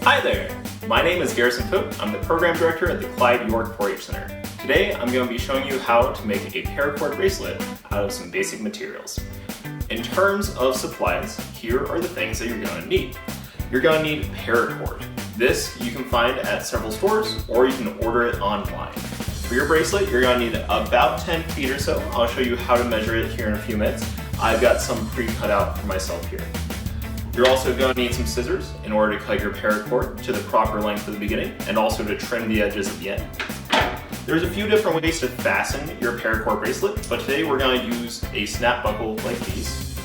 Hi there! My name is Garrison Pope. I'm the Program Director at the Clyde York 4-H Center. Today I'm going to be showing you how to make a paracord bracelet out of some basic materials. In terms of supplies, here are the things that you're going to need. You're going to need paracord. This you can find at several stores or you can order it online. For your bracelet, you're going to need about 10 feet or so. I'll show you how to measure it here in a few minutes. I've got some pre-cut out for myself here. You're also going to need some scissors in order to cut your paracord to the proper length at the beginning and also to trim the edges at the end. There's a few different ways to fasten your paracord bracelet, but today we're going to use a snap buckle like these.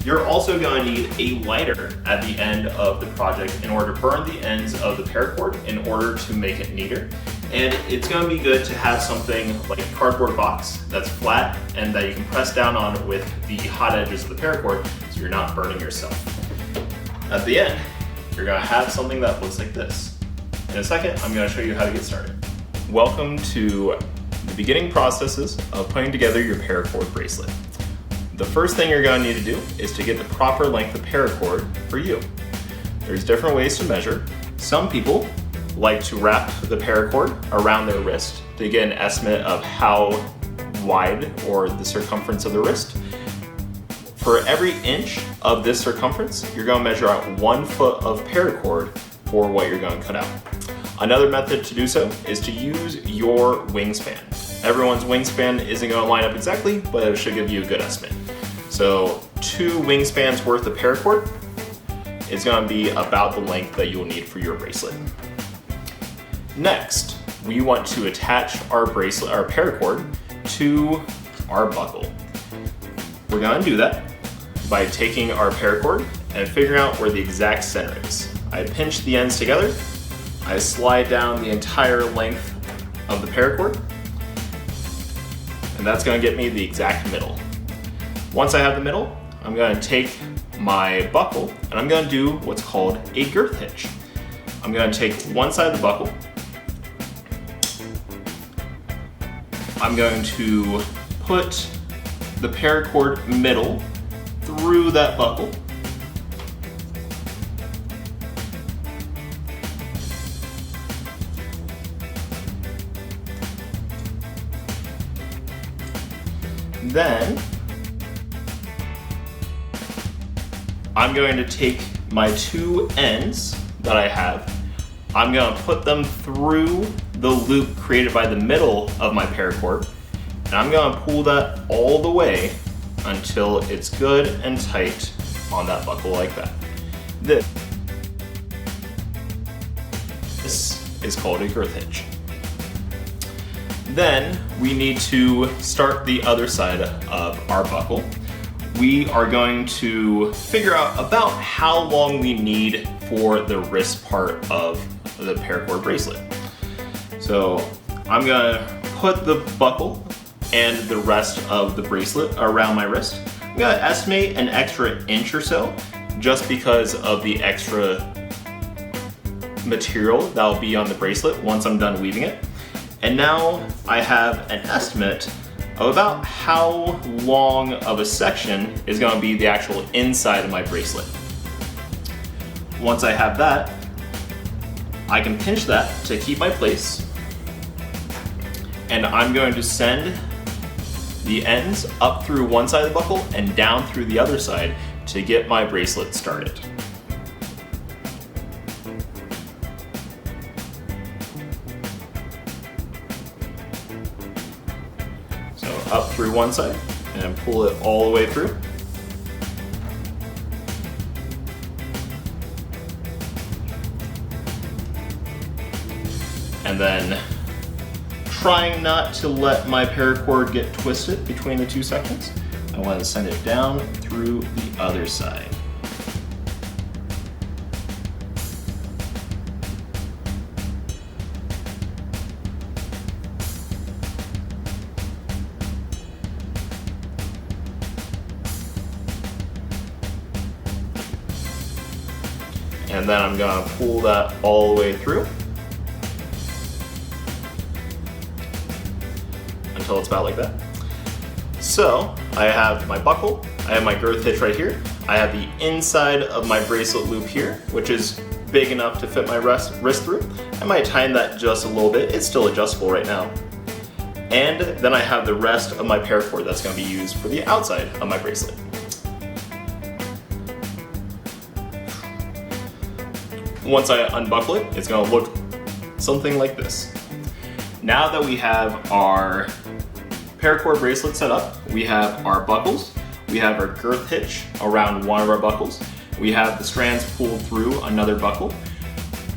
You're also going to need a lighter at the end of the project in order to burn the ends of the paracord in order to make it neater. And it's going to be good to have something like a cardboard box that's flat and that you can press down on with the hot edges of the paracord so you're not burning yourself. At the end, you're going to have something that looks like this. In a second, I'm going to show you how to get started. Welcome to the beginning processes of putting together your paracord bracelet. The first thing you're going to need to do is to get the proper length of paracord for you. There's different ways to measure. Some people like to wrap the paracord around their wrist to get an estimate of how wide or the circumference of the wrist. For every inch of this circumference, you're going to measure out 1 foot of paracord for what you're going to cut out. Another method to do so is to use your wingspan. Everyone's wingspan isn't going to line up exactly, but it should give you a good estimate. So 2 wingspans worth of paracord is going to be about the length that you'll need for your bracelet. Next, we want to attach our bracelet, our paracord, to our buckle. We're going to do that by taking our paracord and figuring out where the exact center is. I pinch the ends together, I slide down the entire length of the paracord, and that's going to get me the exact middle. Once I have the middle, I'm going to take my buckle and I'm going to do what's called a girth hitch. I'm going to take one side of the buckle, I'm going to put the paracord middle through that buckle. Then I'm going to take my 2 ends that I have, I'm going to put them through the loop created by the middle of my paracord, and I'm going to pull that all the way until it's good and tight on that buckle like that. This is called a girth hitch. Then we need to start the other side of our buckle. We are going to figure out about how long we need for the wrist part of the paracord bracelet. So I'm gonna put the buckle and the rest of the bracelet around my wrist. I'm gonna estimate an extra inch or so just because of the extra material that'll be on the bracelet once I'm done weaving it. And now I have an estimate of about how long of a section is going to be the actual inside of my bracelet. Once I have that, I can pinch that to keep my place, and I'm going to send the ends up through one side of the buckle and down through the other side to get my bracelet started. Up through one side and pull it all the way through. And then trying not to let my paracord get twisted between the 2 sections, I want to send it down through the other side. And then I'm going to pull that all the way through until it's about like that. So I have my buckle, I have my girth hitch right here, I have the inside of my bracelet loop here, which is big enough to fit my wrist through. I might tighten that just a little bit. It's still adjustable right now. And then I have the rest of my paracord that's going to be used for the outside of my bracelet. Once I unbuckle it, it's going to look something like this. Now that we have our paracord bracelet set up, we have our buckles, we have our girth hitch around one of our buckles, we have the strands pulled through another buckle.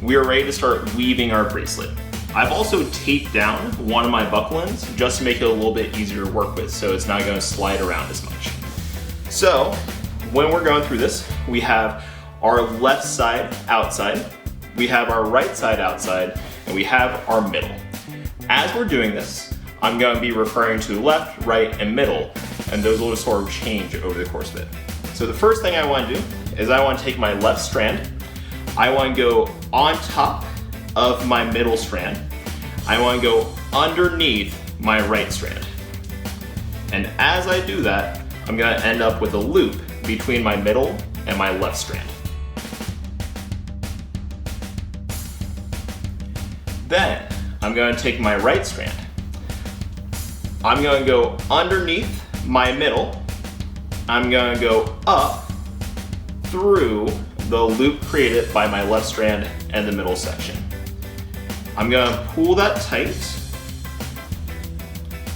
We are ready to start weaving our bracelet. I've also taped down one of my buckle ends just to make it a little bit easier to work with so it's not going to slide around as much. So when we're going through this, we have our left side outside, we have our right side outside, and we have our middle. As we're doing this, I'm going to be referring to left, right, and middle, and those will sort of change over the course of it. So the first thing I want to do is I want to take my left strand, I want to go on top of my middle strand, I want to go underneath my right strand. And as I do that, I'm going to end up with a loop between my middle and my left strand. Then I'm going to take my right strand. I'm going to go underneath my middle. I'm going to go up through the loop created by my left strand and the middle section. I'm going to pull that tight.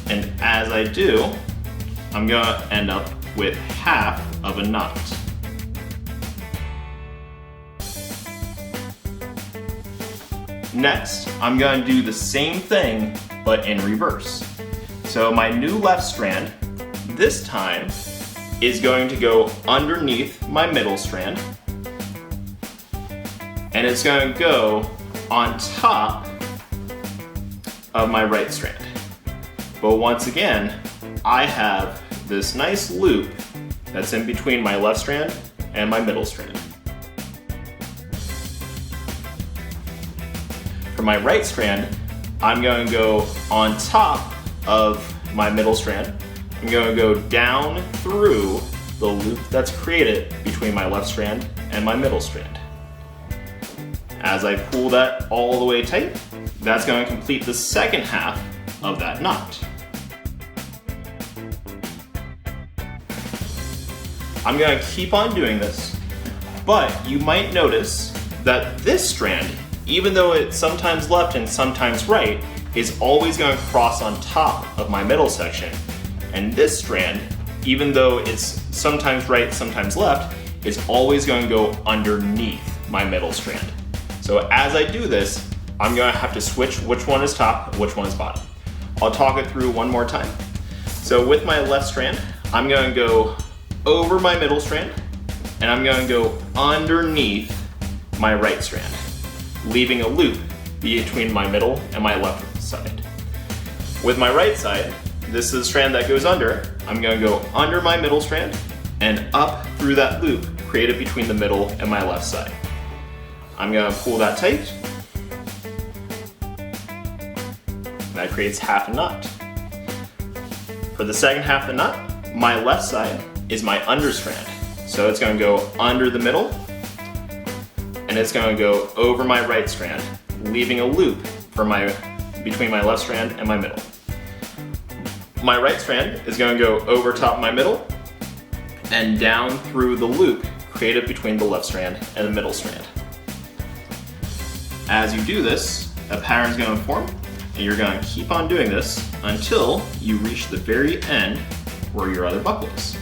And as I do, I'm going to end up with half of a knot. Next, I'm going to do the same thing, but in reverse. So my new left strand, this time, is going to go underneath my middle strand, and it's going to go on top of my right strand. But once again, I have this nice loop that's in between my left strand and my middle strand. For my right strand, I'm going to go on top of my middle strand. I'm going to go down through the loop that's created between my left strand and my middle strand. As I pull that all the way tight, that's going to complete the second half of that knot. I'm going to keep on doing this, but you might notice that this strand, even though it's sometimes left and sometimes right, is always going to cross on top of my middle section. And this strand, even though it's sometimes right, sometimes left, is always going to go underneath my middle strand. So as I do this, I'm going to have to switch which one is top, which one is bottom. I'll talk it through one more time. So with my left strand, I'm going to go over my middle strand, and I'm going to go underneath my right strand, leaving a loop between my middle and my left side. With my right side, this is the strand that goes under. I'm going to go under my middle strand and up through that loop created between the middle and my left side. I'm going to pull that tight. That creates half a knot. For the second half of the knot, my left side is my under strand. So it's going to go under the middle, and it's going to go over my right strand, leaving a loop for between my left strand and my middle. My right strand is going to go over top of my middle and down through the loop created between the left strand and the middle strand. As you do this, a pattern is going to form, and you're going to keep on doing this until you reach the very end where your other buckle is.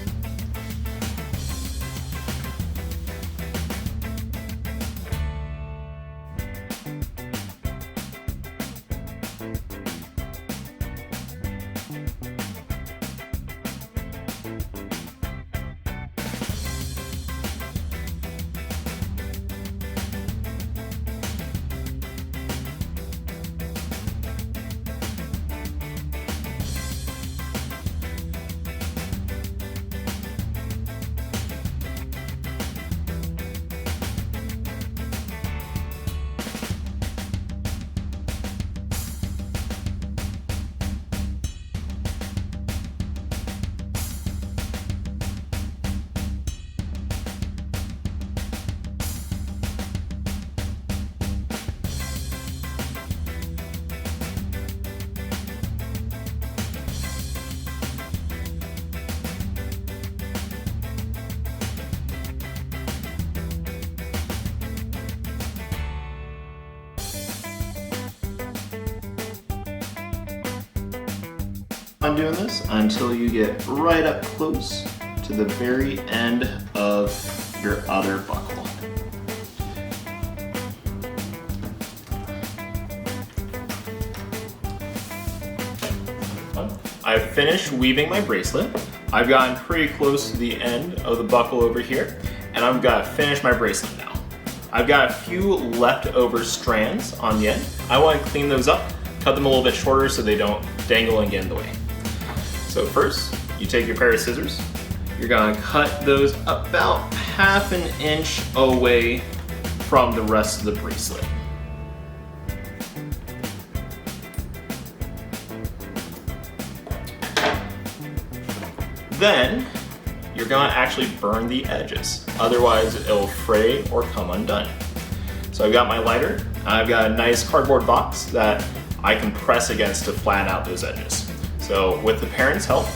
on doing this until you get right up close to the very end of your other buckle. I've finished weaving my bracelet. I've gotten pretty close to the end of the buckle over here, and I've got to finish my bracelet now. I've got a few leftover strands on the end. I want to clean those up, cut them a little bit shorter so they don't dangle and get in the way. So first, you take your pair of scissors. You're gonna cut those about 1/2 inch away from the rest of the bracelet. Then, you're gonna actually burn the edges. Otherwise, it'll fray or come undone. So I've got my lighter. I've got a nice cardboard box that I can press against to flatten out those edges. So with the parents' help,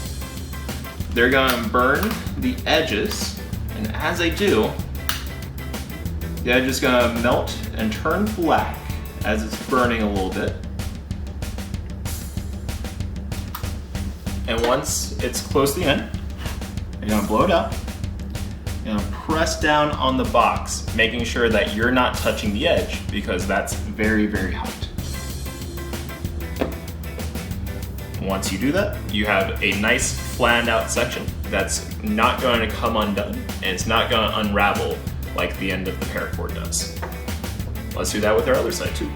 they're gonna burn the edges, and as they do, the edge is gonna melt and turn black as it's burning a little bit. And once it's close to the end, you're gonna blow it out. You're gonna press down on the box, making sure that you're not touching the edge because that's very, very hot. Once you do that, you have a nice flattened out section that's not going to come undone, and it's not going to unravel like the end of the paracord does. Let's do that with our other side too.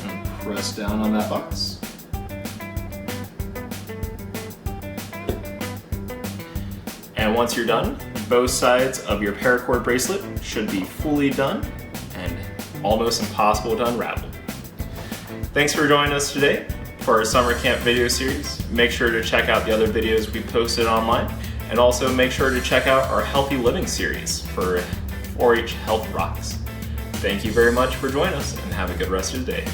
And press down on that box. And once you're done, both sides of your paracord bracelet should be fully done and almost impossible to unravel. Thanks for joining us today for our summer camp video series. Make sure to check out the other videos we posted online, and also make sure to check out our Healthy Living series for 4-H Health Rocks. Thank you very much for joining us, and have a good rest of the day.